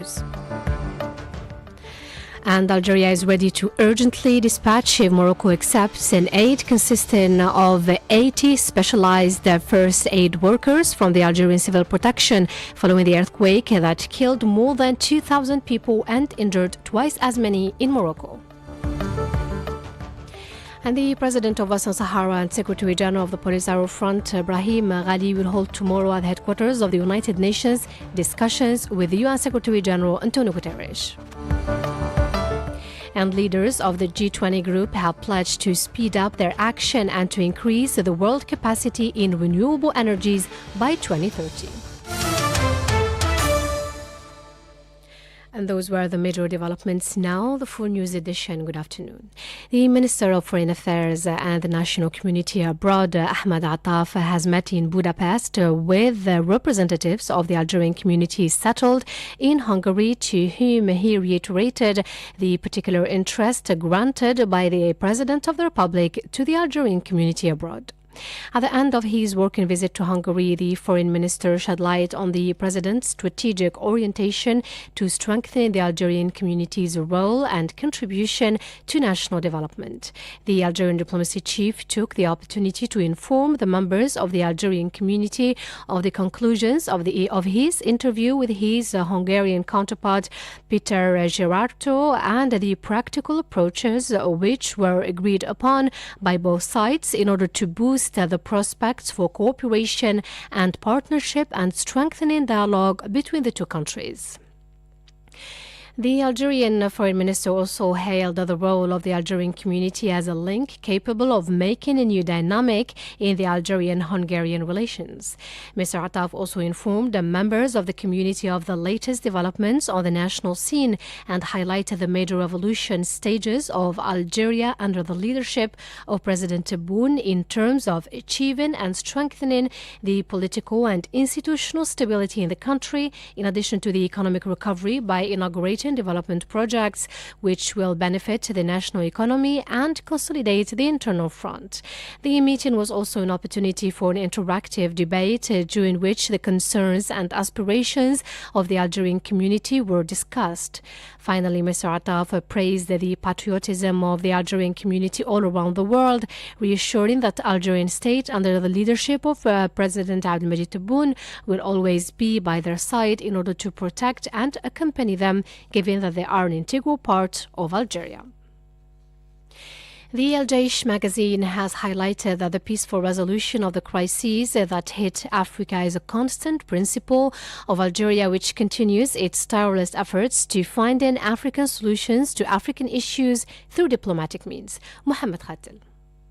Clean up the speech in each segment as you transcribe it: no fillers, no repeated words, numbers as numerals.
issues. And Algeria is ready to urgently dispatch if Morocco accepts an aid consisting of 80 specialized first aid workers from the Algerian Civil Protection following the earthquake that killed more than 2,000 people and injured twice as many in Morocco. And the President of Western Sahara and Secretary General of the Polisario Front, Brahim Ghali, will hold tomorrow at the headquarters of the United Nations discussions with the UN Secretary General Antonio Guterres. And leaders of the G20 group have pledged to speed up their action and to increase the world capacity in renewable energies by 2030. And those were the major developments. Now, the full news edition. Good afternoon. The Minister of Foreign Affairs and the National Community Abroad, Ahmed Attaf, has met in Budapest with representatives of the Algerian community settled in Hungary, to whom he reiterated the particular interest granted by the President of the Republic to the Algerian community abroad. At the end of his working visit to Hungary, the foreign minister shed light on the president's strategic orientation to strengthen the Algerian community's role and contribution to national development. The Algerian diplomacy chief took the opportunity to inform the members of the Algerian community of the conclusions of his interview with his Hungarian counterpart, Peter Gerarto, and the practical approaches which were agreed upon by both sides in order to boost the prospects for cooperation and partnership and strengthening dialogue between the two countries. The Algerian foreign minister also hailed the role of the Algerian community as a link capable of making a new dynamic in the Algerian-Hungarian relations. Mr. Attaf also informed the members of the community of the latest developments on the national scene and highlighted the major evolution stages of Algeria under the leadership of President Tebboune in terms of achieving and strengthening the political and institutional stability in the country, in addition to the economic recovery by inaugurating development projects which will benefit the national economy and consolidate the internal front. The meeting was also an opportunity for an interactive debate during which the concerns and aspirations of the Algerian community were discussed. Finally, Mr. Attaf praised the patriotism of the Algerian community all around the world, reassuring that the Algerian state, under the leadership of President Abdelmadjid Tebboune, will always be by their side in order to protect and accompany them, given that they are an integral part of Algeria. The El Jaish magazine has highlighted that the peaceful resolution of the crises that hit Africa is a constant principle of Algeria, which continues its tireless efforts to find African solutions to African issues through diplomatic means. Mohamed Khatil.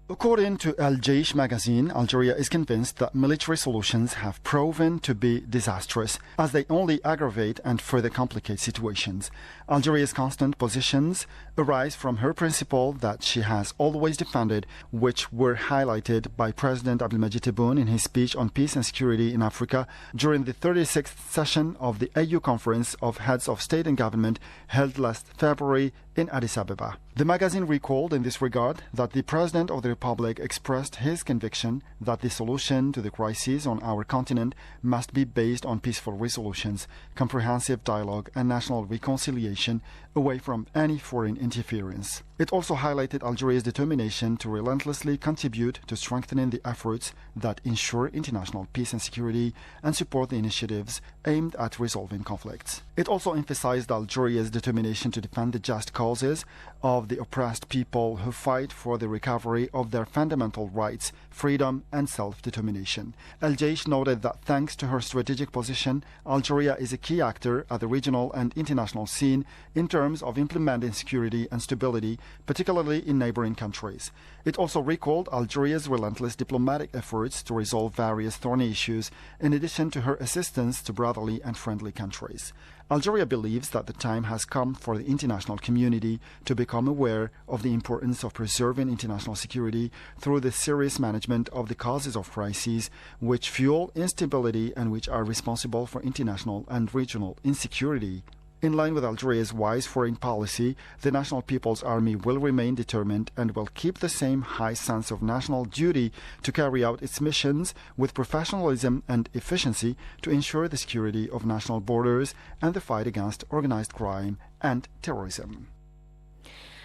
According to El Jaish magazine, Algeria is convinced that military solutions have proven to be disastrous, as they only aggravate and further complicate situations. Algeria's constant positions arise from her principle that she has always defended, which were highlighted by President Abdelmadjid Tebboune in his speech on peace and security in Africa during the 36th session of the AU Conference of Heads of State and Government held last February in Addis Ababa. The magazine recalled in this regard that the President of the Republic expressed his conviction that the solution to the crises on our continent must be based on peaceful resolutions, comprehensive dialogue and national reconciliation away from any foreign interference. It also highlighted Algeria's determination to relentlessly contribute to strengthening the efforts that ensure international peace and security and support the initiatives aimed at resolving conflicts. It also emphasized Algeria's determination to defend the just causes of the oppressed people who fight for the recovery of their fundamental rights, freedom and self-determination. El Jaish noted that thanks to her strategic position, Algeria is a key actor at the regional and international scene in terms of implementing security and stability, particularly in neighboring countries. It also recalled Algeria's relentless diplomatic efforts to resolve various thorny issues, in addition to her assistance to brotherly and friendly countries. Algeria believes that the time has come for the international community to become aware of the importance of preserving international security through the serious management of the causes of crises which fuel instability and which are responsible for international and regional insecurity. In line with Algeria's wise foreign policy, the National People's Army will remain determined and will keep the same high sense of national duty to carry out its missions with professionalism and efficiency to ensure the security of national borders and the fight against organized crime and terrorism.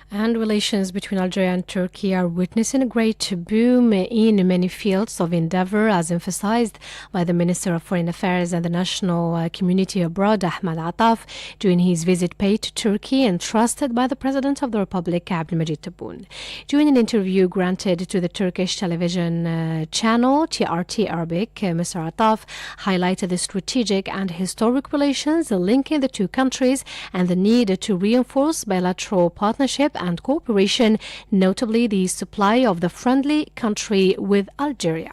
And relations between Algeria and Turkey are witnessing a great boom in many fields of endeavor, as emphasized by the Minister of Foreign Affairs and the National Community Abroad, Ahmed Attaf, during his visit paid to Turkey and trusted by the President of the Republic, Abdelmajid Tebboune. During an interview granted to the Turkish television channel TRT Arabic, Mr. Attaf highlighted the strategic and historic relations linking the two countries and the need to reinforce bilateral partnership and cooperation, notably the supply of the friendly country with Algeria.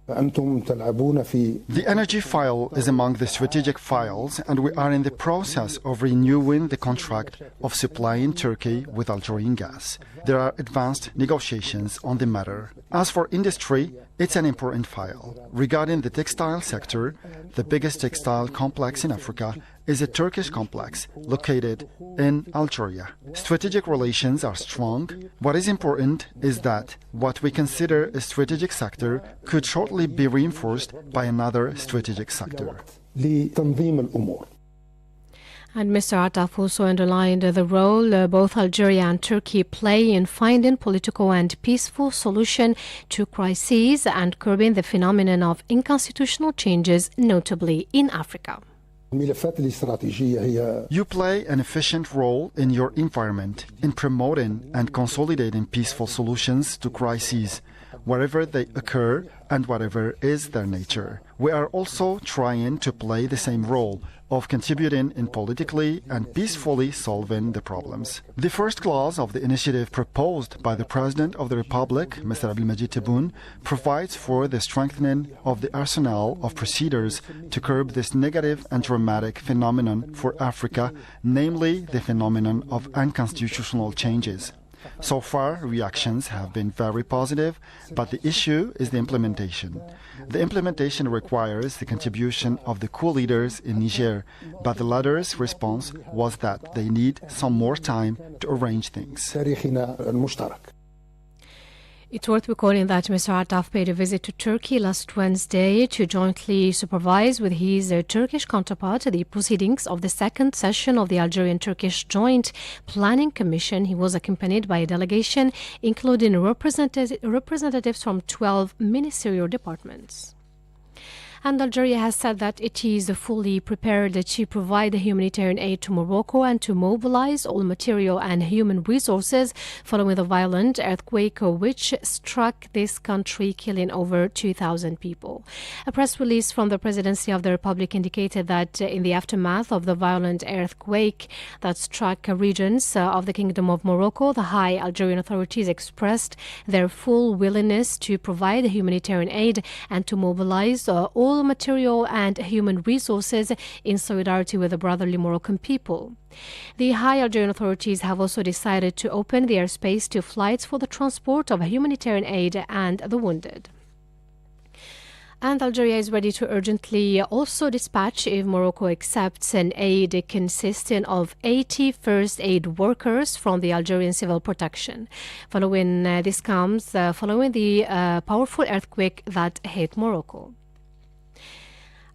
The energy file is among the strategic files, and we are in the process of renewing the contract of supplying Turkey with Algerian gas. There are advanced negotiations on the matter. As for industry, it's an important file. Regarding the textile sector, the biggest textile complex in Africa is a Turkish complex located in Algeria. Strategic relations are strong. What is important is that what we consider a strategic sector could shortly be reinforced by another strategic sector. And Mr. Attaf also underlined the role both Algeria and Turkey play in finding political and peaceful solution to crises and curbing the phenomenon of unconstitutional changes, notably in Africa. You play an efficient role in your environment in promoting and consolidating peaceful solutions to crises, wherever they occur and whatever is their nature. We are also trying to play the same role of contributing in politically and peacefully solving the problems. The first clause of the initiative proposed by the President of the Republic, Mr. Abdelmajid Tebboune, provides for the strengthening of the arsenal of procedures to curb this negative and dramatic phenomenon for Africa, namely the phenomenon of unconstitutional changes. So far, reactions have been very positive, but the issue is the implementation. The implementation requires the contribution of the coup leaders in Niger, but the latter's response was that they need some more time to arrange things. It's worth recalling that Mr. Attaf paid a visit to Turkey last Wednesday to jointly supervise with his Turkish counterpart the proceedings of the second session of the Algerian-Turkish Joint Planning Commission. He was accompanied by a delegation including representatives from 12 ministerial departments. And Algeria has said that it is fully prepared to provide humanitarian aid to Morocco and to mobilize all material and human resources following the violent earthquake which struck this country, killing over 2,000 people. A press release from the Presidency of the Republic indicated that in the aftermath of the violent earthquake that struck regions of the Kingdom of Morocco, the high Algerian authorities expressed their full willingness to provide humanitarian aid and to mobilize all material and human resources in solidarity with the brotherly Moroccan people. The high Algerian authorities have also decided to open the airspace to flights for the transport of humanitarian aid and the wounded. And Algeria is ready to urgently also dispatch, if Morocco accepts, an aid consisting of 80 first aid workers from the Algerian Civil Protection. This comes following the powerful earthquake that hit Morocco.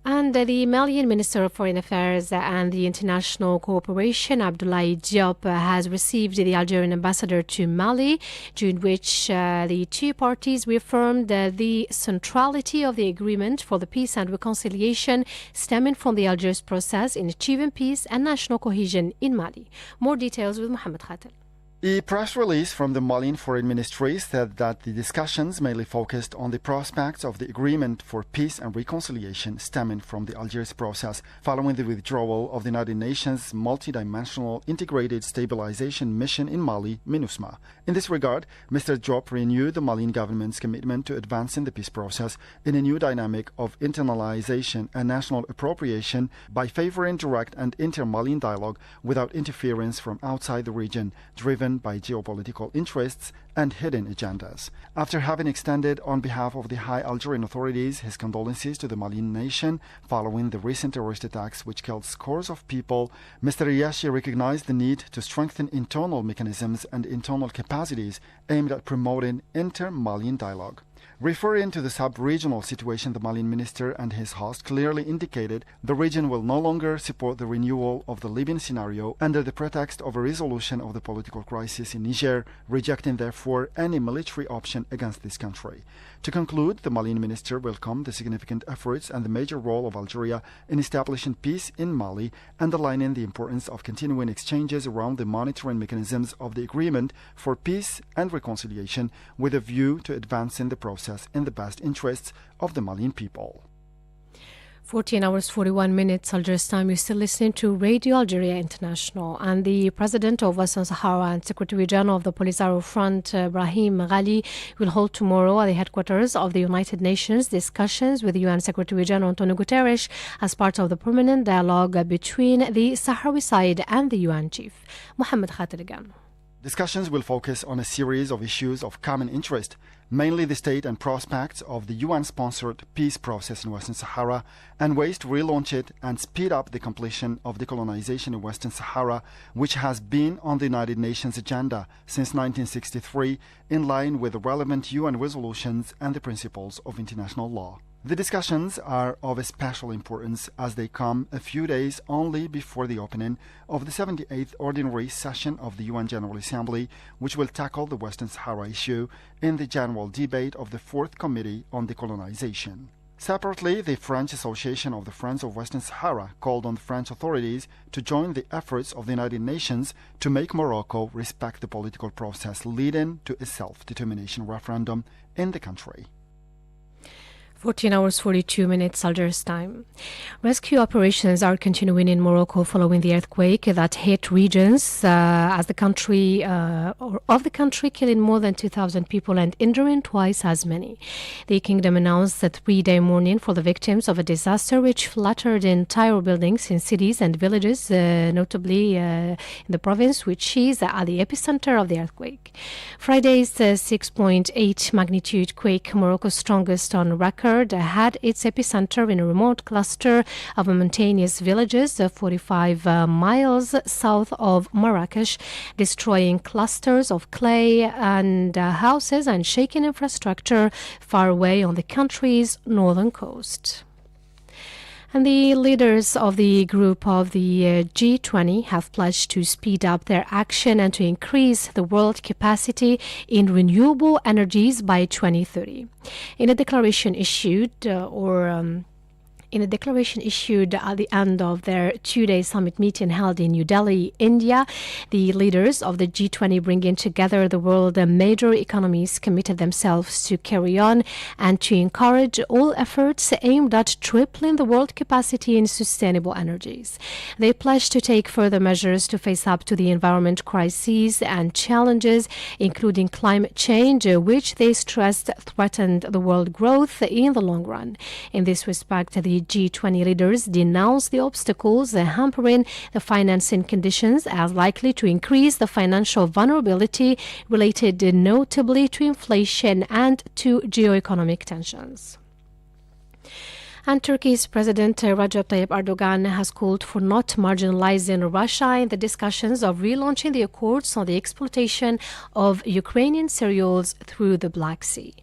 And the Malian Minister of Foreign Affairs and the International Cooperation, Abdoulaye Diop, has received the Algerian ambassador to Mali, during which the two parties reaffirmed the centrality of the agreement for the peace and reconciliation stemming from the Algiers process in achieving peace and national cohesion in Mali. More details with Mohamed Khatel. A press release from the Malian Foreign Ministry said that the discussions mainly focused on the prospects of the agreement for peace and reconciliation stemming from the Algiers process following the withdrawal of the United Nations Multidimensional Integrated Stabilization Mission in Mali, MINUSMA. In this regard, Mr. Diop renewed the Malian government's commitment to advancing the peace process in a new dynamic of internalization and national appropriation by favoring direct and inter-Malian dialogue without interference from outside the region, driven driven by geopolitical interests and hidden agendas. After having extended on behalf of the high Algerian authorities his condolences to the Malian nation following the recent terrorist attacks which killed scores of people, Mr. Riashi recognized the need to strengthen internal mechanisms and internal capacities aimed at promoting inter-Malian dialogue. Referring to the sub-regional situation, the Malian minister and his host clearly indicated the region will no longer support the renewal of the Libyan scenario under the pretext of a resolution of the political crisis in Niger, rejecting therefore any military option against this country. To conclude, the Malian minister welcomed the significant efforts and the major role of Algeria in establishing peace in Mali, underlining the importance of continuing exchanges around the monitoring mechanisms of the agreement for peace and reconciliation with a view to advancing the process in the best interests of the Malian people. 14 hours 41 minutes Algiers time. You're still listening to Radio Algeria International, and the president of Western Sahara and Secretary General of the Polisario Front, Brahim Ghali, will hold tomorrow at the headquarters of the United Nations discussions with UN Secretary General Antonio Guterres as part of the permanent dialogue between the Sahrawi side and the UN chief. Mohamed Khatir again. Discussions will focus on a series of issues of common interest, mainly the state and prospects of the UN-sponsored peace process in Western Sahara and ways to relaunch it and speed up the completion of decolonization in Western Sahara, which has been on the United Nations agenda since 1963, in line with the relevant UN resolutions and the principles of international law. The discussions are of special importance as they come a few days only before the opening of the 78th Ordinary Session of the UN General Assembly, which will tackle the Western Sahara issue in the general debate of the 4th Committee on Decolonization. Separately, the French Association of the Friends of Western Sahara called on the French authorities to join the efforts of the United Nations to make Morocco respect the political process leading to a self-determination referendum in the country. 14 hours 42 minutes Algiers time. Rescue operations are continuing in Morocco following the earthquake that hit regions of the country, killing more than 2,000 people and injuring twice as many. The kingdom announced a 3-day mourning for the victims of a disaster which flattered entire buildings in cities and villages, notably in the province, which is at the epicenter of the earthquake. Friday's 6.8 magnitude quake, Morocco's strongest on record, had its epicenter in a remote cluster of mountainous villages 45 miles south of Marrakesh, destroying clusters of clay and houses and shaking infrastructure far away on the country's northern coast. And the leaders of the group of the G20 have pledged to speed up their action and to increase the world capacity in renewable energies by 2030. In a declaration issued at the end of their 2-day summit meeting held in New Delhi, India, the leaders of the G20, bringing together the world's major economies, committed themselves to carry on and to encourage all efforts aimed at tripling the world capacity in sustainable energies. They pledged to take further measures to face up to the environment crises and challenges, including climate change, which they stressed threatened the world growth in the long run. In this respect, the G20 leaders denounced the obstacles hampering the financing conditions as likely to increase the financial vulnerability related notably to inflation and to geoeconomic tensions. And Turkey's President Recep Tayyip Erdogan has called for not marginalizing Russia in the discussions of relaunching the accords on the exploitation of Ukrainian cereals through the Black Sea.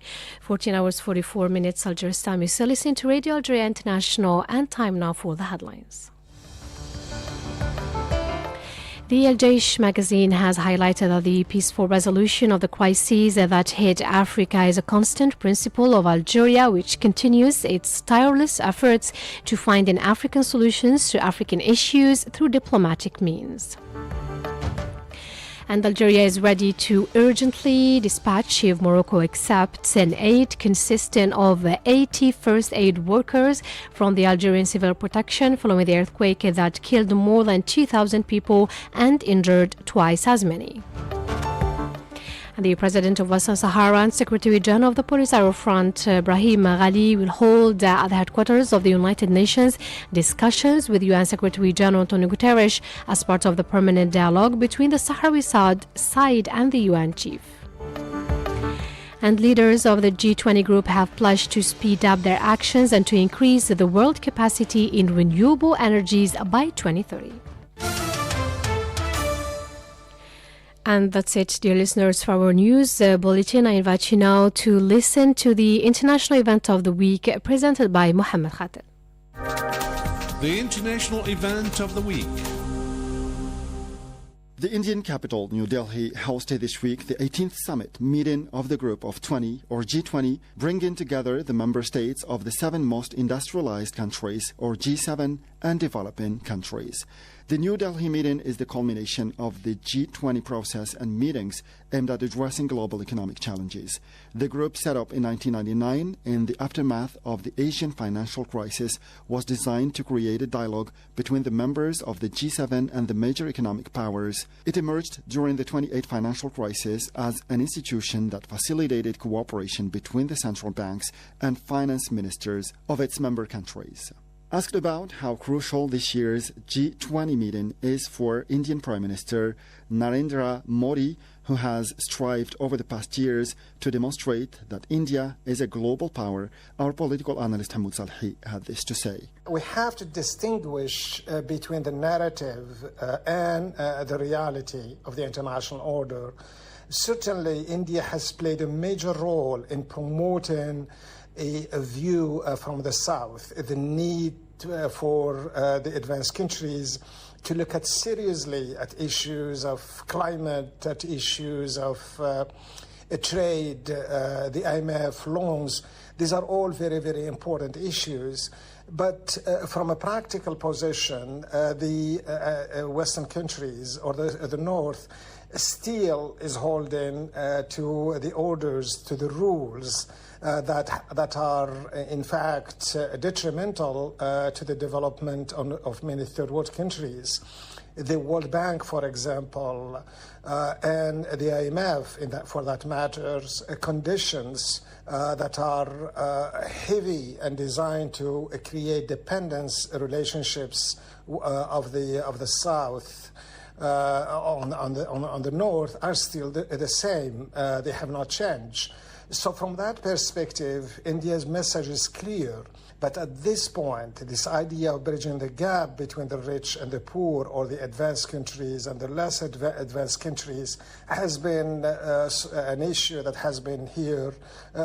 14 hours 44 minutes Algiers time. You still listen to Radio Algeria International, and time now for the headlines. The El Jaish magazine has highlighted that the peaceful resolution of the crises that hit Africa is a constant principle of Algeria, which continues its tireless efforts to find an African solutions to African issues through diplomatic means. And Algeria is ready to urgently dispatch if Morocco accepts an aid consisting of 80 first aid workers from the Algerian Civil Protection following the earthquake that killed more than 2,000 people and injured twice as many. And the President of Western Sahara and Secretary General of the Polisario Front, Brahim Ghali, will hold at the headquarters of the United Nations discussions with UN Secretary General Antonio Guterres as part of the permanent dialogue between the Sahrawi side and the UN chief. And leaders of the G20 group have pledged to speed up their actions and to increase the world capacity in renewable energies by 2030. And that's it, dear listeners, for our news bulletin. I invite you now to listen to the international event of the week presented by Mohammed Khater. The international event of the week. The Indian capital, New Delhi, hosted this week the 18th summit meeting of the Group of 20, or G20, bringing together the member states of the 7 most industrialized countries, or G7, and developing countries. The New Delhi meeting is the culmination of the G20 process and meetings aimed at addressing global economic challenges. The group, set up in 1999 in the aftermath of the Asian financial crisis, was designed to create a dialogue between the members of the G7 and the major economic powers. It emerged during the 28 financial crisis as an institution that facilitated cooperation between the central banks and finance ministers of its member countries. Asked about how crucial this year's G20 meeting is for Indian Prime Minister Narendra Modi, who has strived over the past years to demonstrate that India is a global power, our political analyst Hamoud Salhi had this to say. We have to distinguish between the narrative and the reality of the international order. Certainly, India has played a major role in promoting a view from the South, the need for the advanced countries to look at seriously at issues of climate, at issues of trade, the IMF loans. These are all very, very important issues. But from a practical position, the Western countries or the North still is holding to the orders, to the rules that are in fact detrimental to the development of many third world countries. The World Bank, for example, and the IMF, for that matter, conditions that are heavy and designed to create dependence relationships of the South on the North are still the same. They have not changed. So from that perspective, India's message is clear. But at this point, this idea of bridging the gap between the rich and the poor, or the advanced countries and the less advanced countries, has been an issue that has been here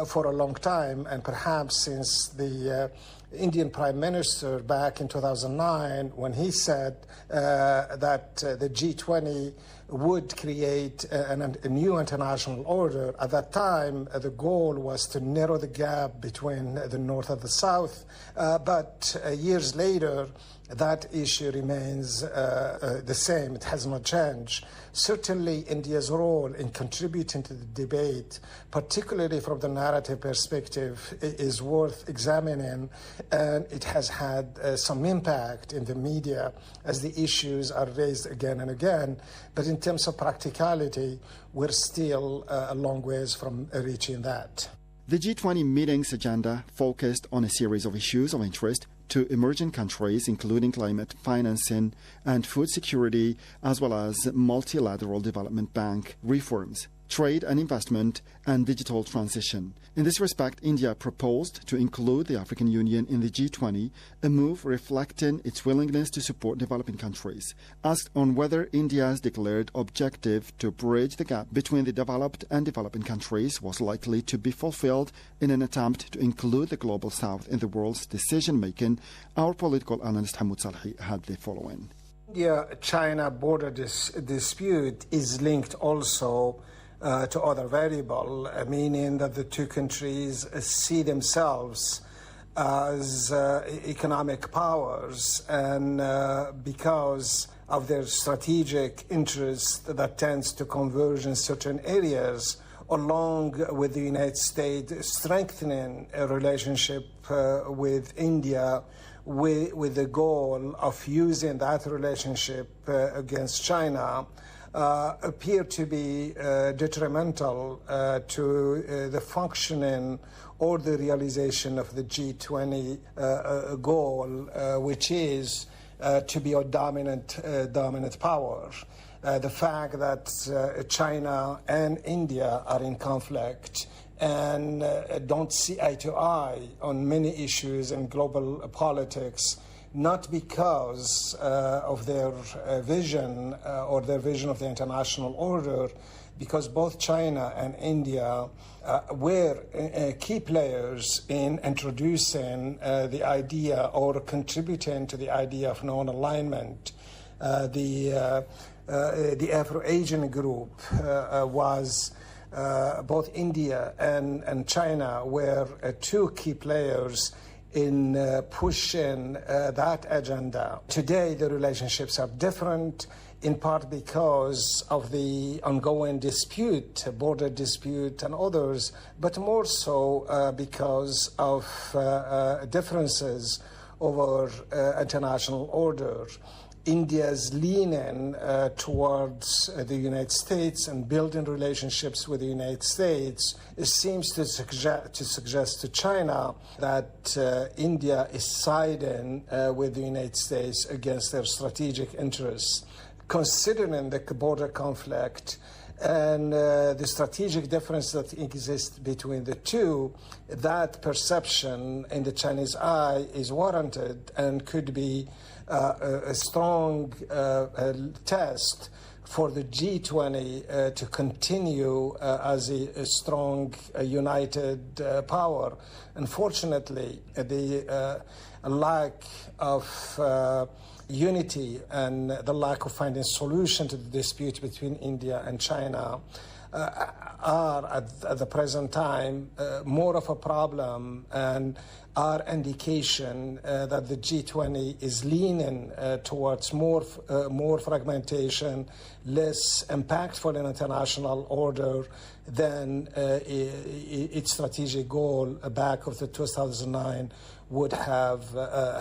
for a long time, and perhaps since the Indian Prime Minister back in 2009, when he said that the G20 would create a new international order. At that time, the goal was to narrow the gap between the North and the South. But years later, that issue remains the same. It has not changed. Certainly, India's role in contributing to the debate, particularly from the narrative perspective, is worth examining, and it has had some impact in the media as the issues are raised again and again. But in terms of practicality, we're still a long ways from reaching that. The G20 meeting's agenda focused on a series of issues of interest to emerging countries, including climate financing and food security, as well as multilateral development bank reforms, trade and investment, and digital transition. In this respect, India proposed to include the African Union in the G20, a move reflecting its willingness to support developing countries. Asked on whether India's declared objective to bridge the gap between the developed and developing countries was likely to be fulfilled in an attempt to include the Global South in the world's decision-making, our political analyst Hamoud Salhi had the following. India-China border dispute is linked also to other variable, meaning that the two countries see themselves as economic powers, and because of their strategic interest that tends to converge in certain areas, along with the United States strengthening a relationship with India with the goal of using that relationship against China, appear to be detrimental to the functioning or the realization of the G20 goal, which is to be a dominant power. The fact that China and India are in conflict and don't see eye to eye on many issues in global politics, not because of their vision or their vision of the international order, because both China and India were key players in introducing the idea or contributing to the idea of non-alignment. The Afro-Asian group was both India and China were two key players in pushing that agenda. Today, the relationships are different, in part because of the ongoing dispute, border dispute and others, but more so because of differences over international order. India's leaning towards the United States and building relationships with the United States seems to suggest to China that India is siding with the United States against their strategic interests. Considering the border conflict and the strategic difference that exists between the two, that perception in the Chinese eye is warranted and could be a strong test for the G20 to continue as a strong, united power. Unfortunately, the lack of unity and the lack of finding solution to the dispute between India and China are at the present time more of a problem and are indication that the G20 is leaning towards more fragmentation, less impactful in international order than its strategic goal back of the 2009 would have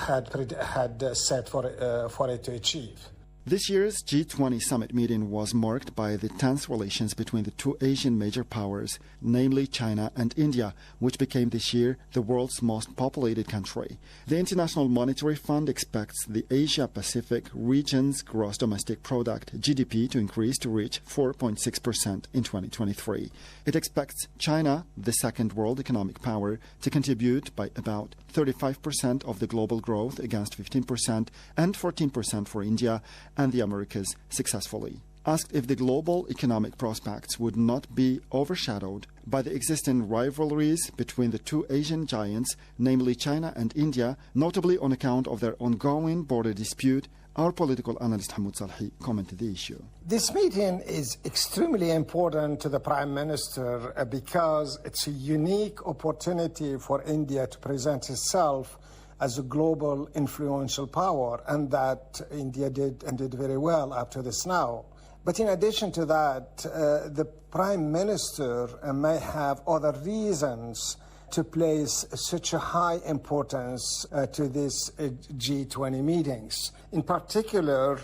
had set for it to achieve. This year's G20 summit meeting was marked by the tense relations between the two Asian major powers, namely China and India, which became this year the world's most populated country. The International Monetary Fund expects the Asia-Pacific region's gross domestic product, GDP, to increase to reach 4.6% in 2023. It expects China, the second world economic power, to contribute by about 35% of the global growth against 15% and 14% for India and the Americas successfully. Asked if the global economic prospects would not be overshadowed by the existing rivalries between the two Asian giants, namely China and India, notably on account of their ongoing border dispute, our political analyst Hamoud Salhi commented the issue. This meeting is extremely important to the Prime Minister because it's a unique opportunity for India to present itself as a global influential power, and that India did very well up to this now. But in addition to that, the Prime Minister may have other reasons to place such a high importance to these G20 meetings. In particular,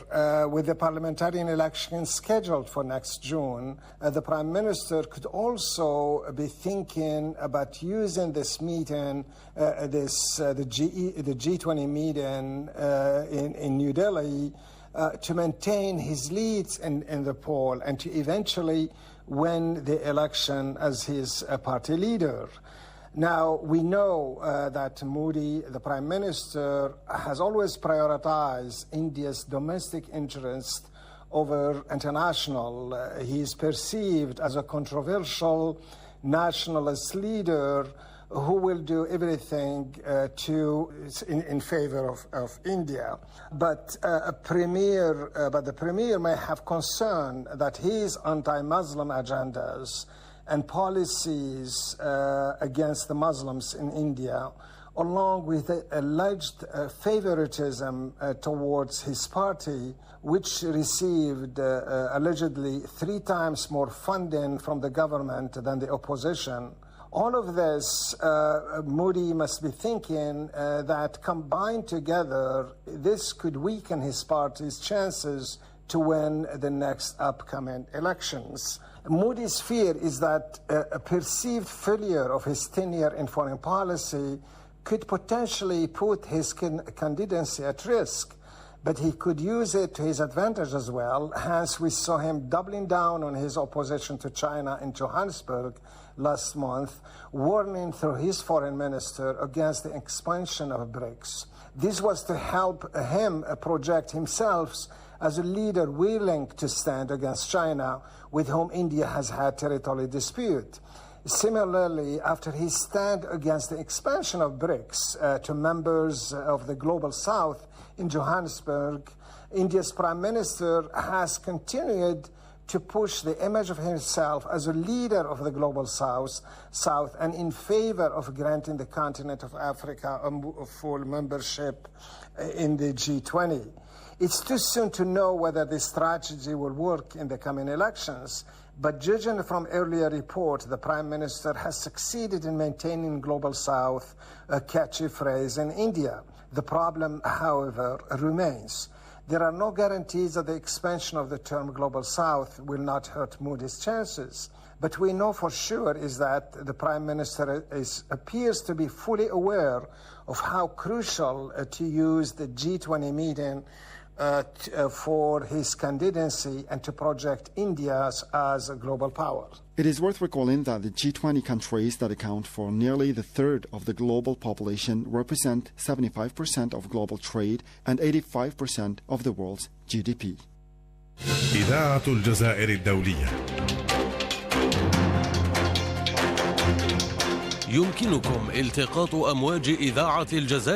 with the parliamentarian elections scheduled for next June, the Prime Minister could also be thinking about using this meeting, the G20 meeting in New Delhi, to maintain his leads in the poll and to eventually win the election as his party leader. Now, we know that Modi, the Prime Minister, has always prioritized India's domestic interest over international. He is perceived as a controversial nationalist leader who will do everything in favor of India. But the Premier may have concern that his anti-Muslim agendas and policies against the Muslims in India, along with the alleged favoritism towards his party, which received allegedly 3 times more funding from the government than the opposition. All of this, Modi must be thinking that combined together, this could weaken his party's chances to win the next upcoming elections. Modi's fear is that a perceived failure of his tenure in foreign policy could potentially put his candidacy at risk, but he could use it to his advantage as well. Hence, we saw him doubling down on his opposition to China in Johannesburg last month, warning through his foreign minister against the expansion of BRICS. This was to help him project himself as a leader willing to stand against China, with whom India has had territorial dispute. Similarly, after his stand against the expansion of BRICS to members of the Global South in Johannesburg, India's Prime Minister has continued to push the image of himself as a leader of the Global South and in favor of granting the continent of Africa a full membership in the G20. It's too soon to know whether this strategy will work in the coming elections, but judging from earlier reports, the Prime Minister has succeeded in maintaining Global South, a catchy phrase in India. The problem, however, remains. There are no guarantees that the expansion of the term Global South will not hurt Modi's chances. But we know for sure is that the Prime Minister appears to be fully aware of how crucial to use the G20 meeting for his candidacy and to project India as a global power. It is worth recalling that the G20 countries that account for nearly the third of the global population represent 75% of global trade and 85% of the world's GDP. إذاعة الجزائر الدولية. يمكنكم التقاط أمواج إذاعة الجزائر